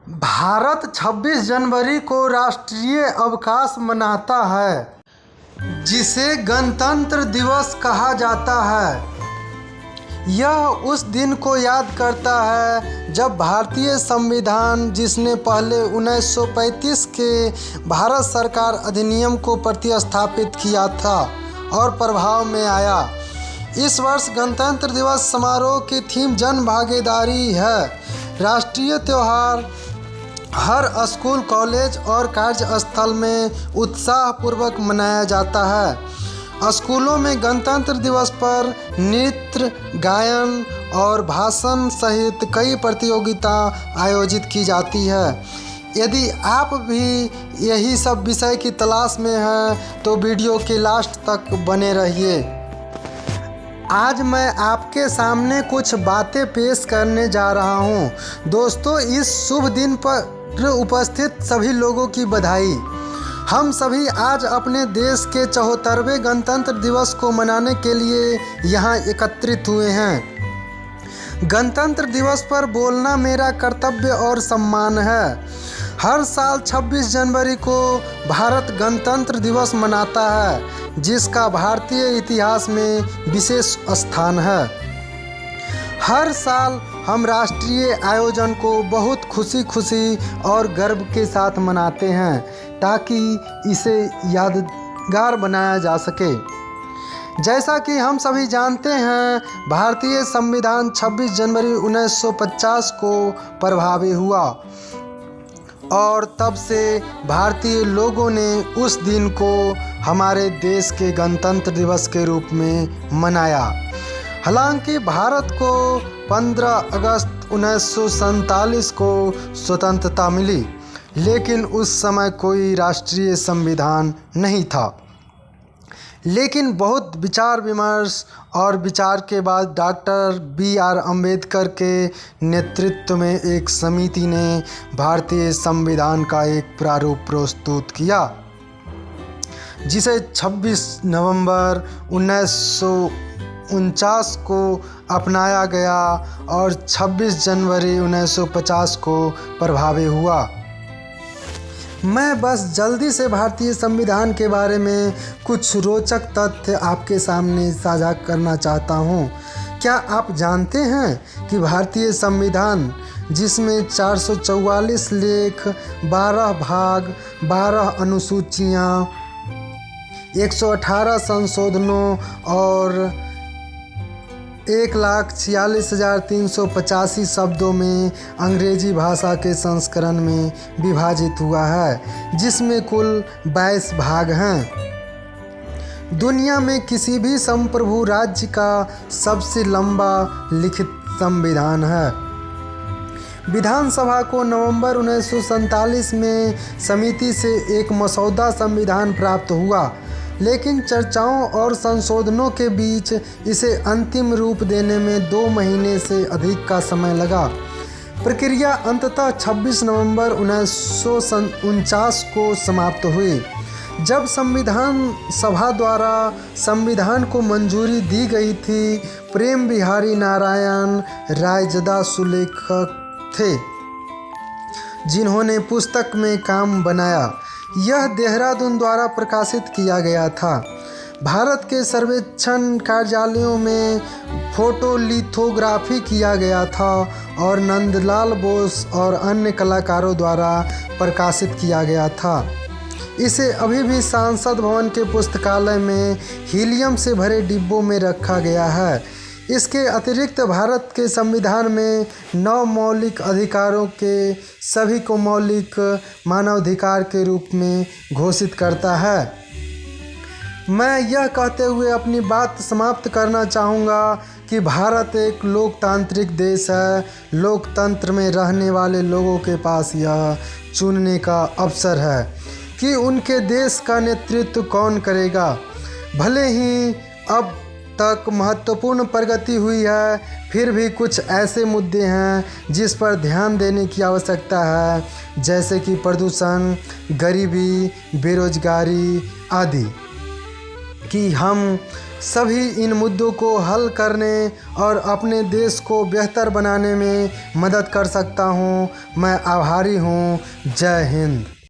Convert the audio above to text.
भारत 26 जनवरी को राष्ट्रीय अवकाश मनाता है, जिसे गणतंत्र दिवस कहा जाता है। यह उस दिन को याद करता है जब भारतीय संविधान, जिसने पहले 1935 के भारत सरकार अधिनियम को प्रतिस्थापित किया था और प्रभाव में आया। इस वर्ष गणतंत्र दिवस समारोह की थीम जन भागीदारी है। राष्ट्रीय त्यौहार हर स्कूल, कॉलेज और कार्यस्थल में उत्साहपूर्वक मनाया जाता है। स्कूलों में गणतंत्र दिवस पर नृत्य, गायन और भाषण सहित कई प्रतियोगिता आयोजित की जाती है। यदि आप भी यही सब विषय की तलाश में हैं तो वीडियो के लास्ट तक बने रहिए। आज मैं आपके सामने कुछ बातें पेश करने जा रहा हूं। दोस्तों, इस शुभ दिन पर उपस्थित सभी लोगों की बधाई। हम सभी आज अपने देश के 74वें गणतंत्र दिवस को मनाने के लिए यहाँ एकत्रित हुए हैं। गणतंत्र दिवस पर बोलना मेरा कर्तव्य और सम्मान है। हर साल 26 जनवरी को भारत गणतंत्र दिवस मनाता है, जिसका भारतीय इतिहास में विशेष स्थान है। हर साल हम राष्ट्रीय आयोजन को बहुत खुशी और गर्व के साथ मनाते हैं, ताकि इसे यादगार बनाया जा सके। जैसा कि हम सभी जानते हैं, भारतीय संविधान 26 जनवरी 1950 को प्रभावी हुआ और तब से भारतीय लोगों ने उस दिन को हमारे देश के गणतंत्र दिवस के रूप में मनाया। हालांकि भारत को 15 अगस्त 1947 को स्वतंत्रता मिली, लेकिन उस समय कोई राष्ट्रीय संविधान नहीं था। लेकिन बहुत विचार विमर्श और विचार के बाद डॉक्टर B.R. अम्बेडकर के नेतृत्व में एक समिति ने भारतीय संविधान का एक प्रारूप प्रस्तुत किया, जिसे 26 नवंबर 1949 को अपनाया गया और 26 जनवरी 1950 को प्रभावी हुआ। मैं बस जल्दी से भारतीय संविधान के बारे में कुछ रोचक तथ्य आपके सामने साझा करना चाहता हूँ। क्या आप जानते हैं कि भारतीय संविधान, जिसमें 444 लेख, 12 भाग, 12 अनुसूचियाँ, 118 संशोधनों और 1,46,385 शब्दों में अंग्रेजी भाषा के संस्करण में विभाजित हुआ है, जिसमें कुल 22 भाग हैं। दुनिया में किसी भी संप्रभु राज्य का सबसे लंबा लिखित संविधान है। विधानसभा को नवंबर 1947 में समिति से एक मसौदा संविधान प्राप्त हुआ, लेकिन चर्चाओं और संशोधनों के बीच इसे अंतिम रूप देने में 2 महीने से अधिक का समय लगा। प्रक्रिया अंततः 26 नवंबर 1949 को समाप्त हुई, जब संविधान सभा द्वारा संविधान को मंजूरी दी गई थी। प्रेम बिहारी नारायण रायजादा सुलेखक थे, जिन्होंने पुस्तक में काम बनाया। यह देहरादून द्वारा प्रकाशित किया गया था। भारत के सर्वेक्षण कार्यालयों में फोटोलिथोग्राफी किया गया था और नंदलाल बोस और अन्य कलाकारों द्वारा प्रकाशित किया गया था। इसे अभी भी संसद भवन के पुस्तकालय में हीलियम से भरे डिब्बों में रखा गया है। इसके अतिरिक्त भारत के संविधान में 9 मौलिक अधिकारों के सभी को मौलिक मानवाधिकार के रूप में घोषित करता है। मैं यह कहते हुए अपनी बात समाप्त करना चाहूँगा कि भारत एक लोकतांत्रिक देश है। लोकतंत्र में रहने वाले लोगों के पास यह चुनने का अवसर है कि उनके देश का नेतृत्व कौन करेगा। भले ही अब तक महत्वपूर्ण प्रगति हुई है, फिर भी कुछ ऐसे मुद्दे हैं जिस पर ध्यान देने की आवश्यकता है, जैसे कि प्रदूषण, गरीबी, बेरोजगारी आदि, कि हम सभी इन मुद्दों को हल करने और अपने देश को बेहतर बनाने में मदद कर सकता हूं। मैं आभारी हूं। जय हिंद।